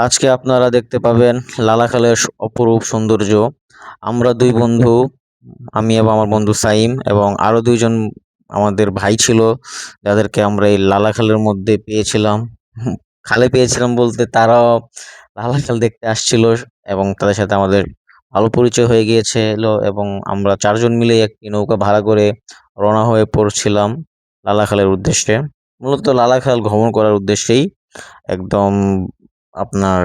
আজকে আপনারা দেখতে পাবেন লালাখালের অপরূপ সৌন্দর্য। আমরা দুই বন্ধু, আমি এবং আমার বন্ধু সাইম এবং আরো দুইজন আমাদের ভাই ছিল, যাদেরকে আমরা এই লালাখালের মধ্যে পেয়েছিলাম। হুম, খালে পেয়েছিলাম বলতে তারাও লালাখাল দেখতে আসছিল এবং তাদের সাথে আমাদের ভালো পরিচয় হয়ে গিয়েছিল এবং আমরা চারজন মিলে একটি নৌকা ভাড়া করে রওনা হয়ে পড়ছিলাম লালাখালের উদ্দেশ্যে। মূলত লালাখাল ভ্রমণ করার উদ্দেশ্যেই একদম আপনার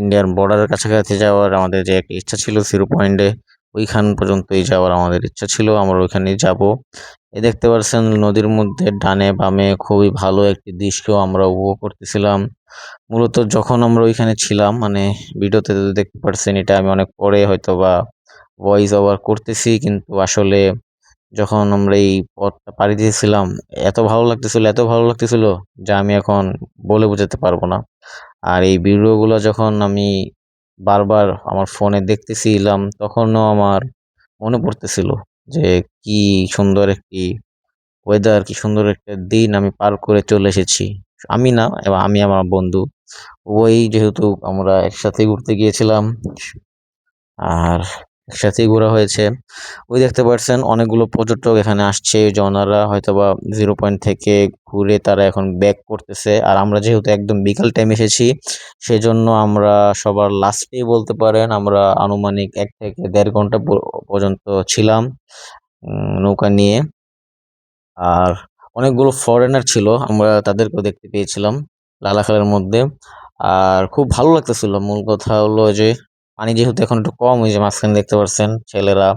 ইন্ডিয়ান বর্ডারের কাছাকাছি যাওয়ার আমাদের যে একটা ইচ্ছা ছিল, জিরো পয়েন্টে ওইখান পর্যন্তই যাওয়ার আমাদের ইচ্ছা ছিল। আমরা ওইখানেই যাব। এই দেখতে পাচ্ছেন নদীর মধ্যে ডানে বামে খুবই ভালো একটি দৃশ্য আমরা উপভোগ করতেছিলাম। মূলত যখন আমরা ওইখানে ছিলাম, মানে ভিডিওতে তো দেখতে পাচ্ছেন, এটা আমি অনেক পরে হয়তো বা ভয়েস ওভার করতেছি, কিন্তু আসলে যখন আমরা এই পথটা পাড়ি দিয়েছিলাম, এত ভালো লাগতেছিল যা আমি এখন বলে বোঝাতে পারবো না। আর এই ভিডিওগুলো যখন আমি বারবার আমার ফোনে দেখতেছিলাম, তখনও আমার মনে পড়তেছিল যে কি সুন্দর একটি ওয়েদার, কি সুন্দর একটা দিন আমি পার করে চলে এসেছি। আমি না, এবং আমি আমার বন্ধু ওই, যেহেতু আমরা একসাথে ঘুরতে গিয়েছিলাম আর একসাথেই ঘোরা হয়েছে। ওই দেখতে পাচ্ছেন অনেকগুলো পর্যটক এখানে আসছে, জনারা হয়তোবা জিরো পয়েন্ট থেকে ঘুরে তারা এখন ব্যাক করতেছে। আর আমরা যেহেতু একদম বিকাল টাইম এসেছি, সেজন্য আমরা সবার লাস্টেই বলতে পারেন, আমরা আনুমানিক 1 থেকে দেড় ঘন্টা পর্যন্ত ছিলাম নৌকা নিয়ে। আর অনেকগুলো ফরেনার ছিল, আমরা তাদেরকেও দেখতে পেয়েছিলাম লালাখালের মধ্যে। আর খুব ভালো লাগতেছিল। মূল কথা হলো যে পানি যেহেতু এখন একটু কম, ওই যে মাঝখানে দেখতে পাচ্ছেন ছেলেরা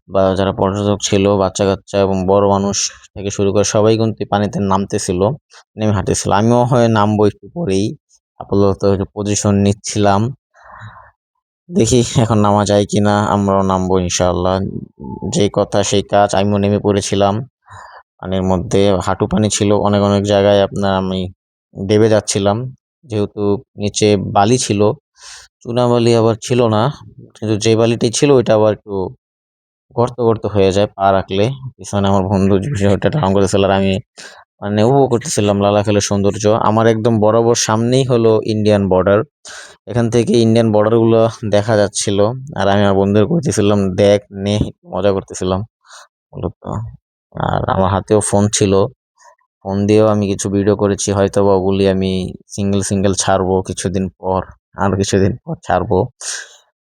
বা যারা পর্যটক ছিল, বাচ্চা কাচ্চা এবং বড় মানুষ থেকে শুরু করে সবাই কিন্তু পানিতে নামতেছিল, নেমে হাঁটতেছিল। আমিও হয় নামবো একটু পরেই, আপাতত একটু পজিশন নিচ্ছিলাম। দেখি এখন নামা যায় কিনা, আমরাও নামবো ইনশাআল্লাহ। যেই কথা সেই কাজ, আমিও নেমে পড়েছিলাম পানির মধ্যে। হাঁটু পানি ছিল অনেক অনেক জায়গায়, আপনার আমি ডেবে যাচ্ছিলাম, যেহেতু নিচে বালি ছিল, চুনা বালি আবার ছিল না, কিন্তু যে বালিটি ছিল ওইটা আবার একটু গর্ত গর্ত হয়ে যায় পা রাখলে। পিছনে আমার বন্ধু বিষয়টা ঢং করেছিল আর আমি মানে উপভোগ করতেছিলাম লালাখালের সৌন্দর্য। আমার একদম বরাবর সামনেই হলো ইন্ডিয়ান বর্ডার, এখান থেকে ইন্ডিয়ান বর্ডার গুলো দেখা যাচ্ছিল। আর আমি আমার বন্ধুদের করতেছিলাম দেখ নে, মজা করতেছিলাম মূলত। আর আমার হাতেও ফোন ছিল, ফোন দিয়েও আমি কিছু ভিডিও করেছি, হয়তো বা ওগুলি আমি সিঙ্গেল সিঙ্গেল ছাড়বো কিছুদিন পর, আর কিছুদিন পর ছাড়বো।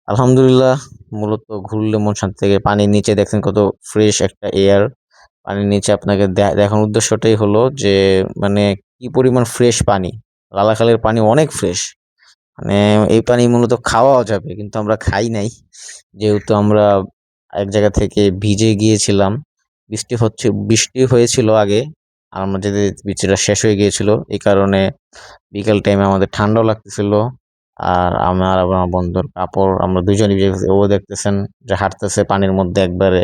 আলহামদুলিল্লাহ, মূলত ঘুরলে মন শান্তি থেকে। পানির নিচে দেখছেন কত ফ্রেশ একটা এয়ার। পানির নিচে আপনাকে দেখানোর উদ্দেশ্যটাই হলো যে মানে কি পরিমাণ ফ্রেশ পানি। লালাখালের পানি অনেক ফ্রেশ, মানে এই পানি মূলত খাওয়াও যাবে, কিন্তু আমরা খাই নাই, যেহেতু আমরা এক জায়গা থেকে ভিজে গিয়েছিলাম। বৃষ্টি হয়েছিল আগে, আর আমরা যেতে বৃষ্টিটা শেষ হয়ে গিয়েছিল, এই কারণে বিকাল টাইমে আমাদের ঠান্ডাও লাগতেছিল। আর আমার আবার আমার বন্ধুর কাপড় আমরা দুজনই ভিজে গেছি। ও দেখতেছেন যে হাঁটতেছে পানির মধ্যে একবারে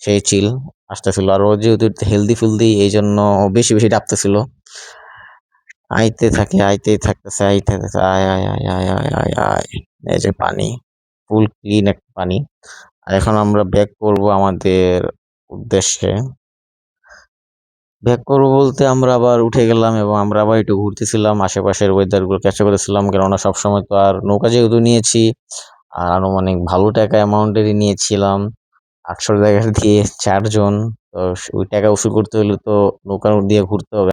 সেই চিল আসতেছিল। আর ও যেহেতু হেলদি ফুলদি, এই জন্য ও বেশি বেশি ডাবতেছিল। আইতেই থাকতেছে, আইতে থাকতেছে, আয় আয় আয় আয় আয় আয় আয়। এই যে পানি, ফুল ক্লিন একটা পানি। আর এখন আমরা ব্যাক করব আমাদের উদ্দেশ্যে। ব্যাক করবো বলতে আমরা আবার উঠে গেলাম এবং আমরা আবার একটু ঘুরতেছিলাম, আশেপাশের ওয়েদার গুলো ক্যাপচার করেছিলাম, কেননা সবসময় তো আর নৌকা যেহেতু নিয়েছি, আর আনুমানিক ভালো টাকা অ্যামাউন্টেরই নিয়েছিলাম, 800 টাকা দিয়ে চারজন। তো ওই টাকা উসুল করতে হলে তো নৌকার দিয়ে ঘুরতে হবে।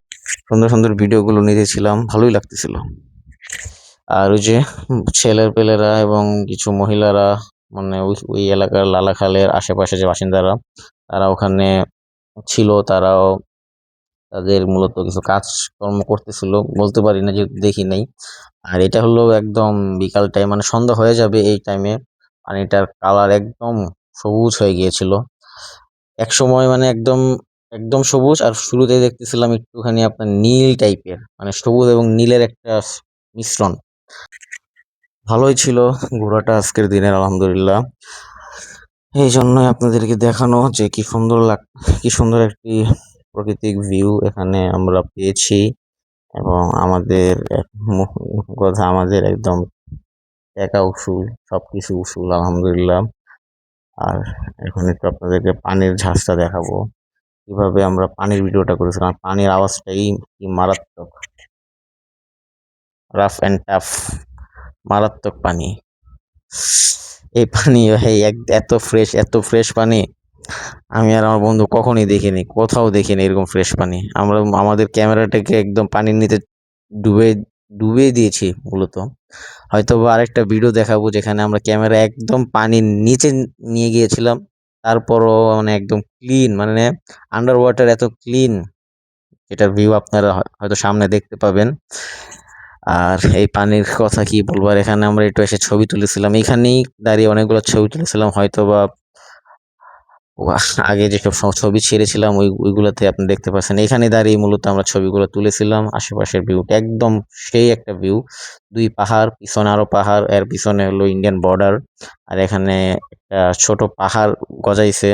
সুন্দর সুন্দর ভিডিও গুলো নিতেছিলাম, ভালোই লাগতেছিল। আর ওই যে ছেলের পেলেরা এবং কিছু মহিলারা, মানে ওই ওই এলাকার লালাখালের আশেপাশে যে বাসিন্দারা, তারা ওখানে ছিল, তারাও তাদের মূলত কিছু কাজকর্ম করতেছিল, বলতে পারি না যেহেতু দেখি নাই। আর এটা হলো একদম বিকাল টাইম, মানে সন্ধ্যা হয়ে যাবে এই টাইমে। পানিটার কালার একদম সবুজ হয়ে গিয়েছিল এক সময়, মানে একদম একদম সবুজ। আর শুরুতে দেখতেছিলাম একটুখানি আপনার নীল টাইপের, মানে সবুজ এবং নীলের একটা মিশ্রণ। ভালোই ছিল ঘোরাটা আজকের দিনের, আলহামদুলিল্লাহ। এই জন্যই আপনাদেরকে দেখানো যে কি সুন্দর একটি প্রাকৃতিক ভিউ এখানে আমরা পেয়েছি। এবং আমাদের কথা, আমাদের একদম একা উসুল, সবকিছু উসুল, আলহামদুলিল্লাহ। আর এখন একটু আপনাদেরকে পানির ঝাঁজটা দেখাবো, কিভাবে আমরা পানির ভিডিওটা করেছিলাম। পানির আওয়াজটাই কি মারাত্মক, রাফ অ্যান্ড টাফ। মারাত্মক পানি। এই পানি ভাই এত ফ্রেশ পানি আমি আর আমার বন্ধু কখনোই দেখিনি, কোথাও দেখিনি এরকম ফ্রেশ পানি। আমরা আমাদের ক্যামেরাটাকে একদম পানির নিচে ডুবে ডুবিয়ে দিয়েছি মূলত। হয়তোবা আরেকটা ভিডিও দেখাবো যেখানে আমরা ক্যামেরা একদম পানির নিচে নিয়ে গিয়েছিলাম। তারপরও মানে একদম ক্লিন, মানে আন্ডার ওয়াটার এত ক্লিন, এটার ভিউ আপনারা হয়তো সামনে দেখতে পাবেন। আর এই পানির কথা কি বলবো, আর এখানে আমরা একটু এসে ছবি তুলেছিলাম, এখানেই দাঁড়িয়ে অনেকগুলো ছবি তুলেছিলাম। হয়তোবা আগে যেসব ছবি ছেড়েছিলাম ওইগুলোতে আপনি দেখতে পাচ্ছেন, এখানে দাঁড়িয়ে মূলত আমরা ছবিগুলো তুলেছিলাম। আশেপাশের ভিউটা একদম সেই একটা ভিউ, দুই পাহাড়, পিছনে আরো পাহাড়, এর পিছনে হলো ইন্ডিয়ান বর্ডার। আর এখানে একটা ছোট পাহাড় গজাইছে,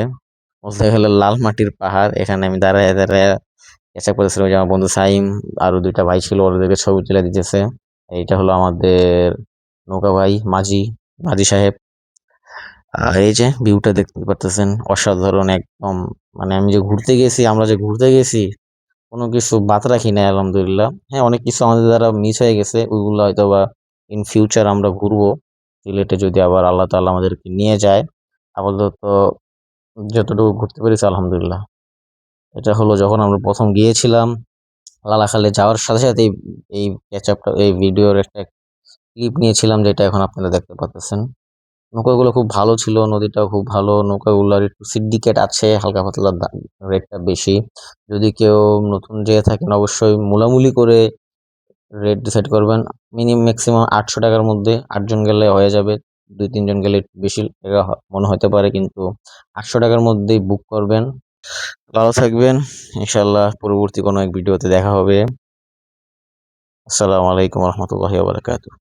বলতে গেলে লাল মাটির পাহাড়। এখানে আমি দাঁড়ায় দাঁড়ায় চেষ্টা করেছিলাম, যে আমার বন্ধু সাইম আরো দুইটা ভাই ছিল, ওদেরকে ছবি তুলে দিতেছে। এইটা হলো আমাদের নৌকা ভাই মাঝি, মাঝি সাহেব। আর এই যে ভিউটা দেখতে পারতেছেন, অসাধারণ একদম। মানে আমি যে ঘুরতে গেছি, আমরা যে ঘুরতে গেছি, কোনো কিছু বাদ রাখি নাই আলহামদুলিল্লাহ। হ্যাঁ, অনেক কিছু আমাদের দ্বারা মিস হয়ে গেছে, ওইগুলো হয়তো বা ইন ফিউচার আমরা ঘুরবো সিলেটে, যদি আবার আল্লাহ তাআলা আমাদেরকে নিয়ে যায়। আপাতত যতটুকু ঘুরতে পেরেছি আলহামদুলিল্লাহ। এটা হলো যখন আমরা প্রথম গিয়েছিলাম লালাখালে, যাওয়ার সাথে সাথে এই ক্যাচআপটা, এই ভিডিওর একটা ক্লিপ নিয়েছিলাম, যেটা এখন আপনারা দেখতে পাচ্ছেন। নৌকাগুলো খুব ভালো ছিল, নদীটাও খুব ভালো, নৌকাগুলোর একটু সিন্ডিকেট আছে, হালকা পাতলা রেটটা বেশি। যদি কেউ নতুন যেয়ে থাকেন অবশ্যই মুলামুলি করে রেট ডিসাইড করবেন। ম্যাক্সিমাম 800 টাকার মধ্যে 8 জন গেলে হয়ে যাবে, 2-3 জন গেলে একটু বেশি টাকা মনে হতে পারে, কিন্তু 800 টাকার মধ্যেই বুক করবেন। ভালো থাকবেন, ইনশাল্লাহ পরবর্তী কোনো এক ভিডিওতে দেখা হবে। আসসালামু আলাইকুম রহমতুল্লাহি ওয়া বারাকাতুহু।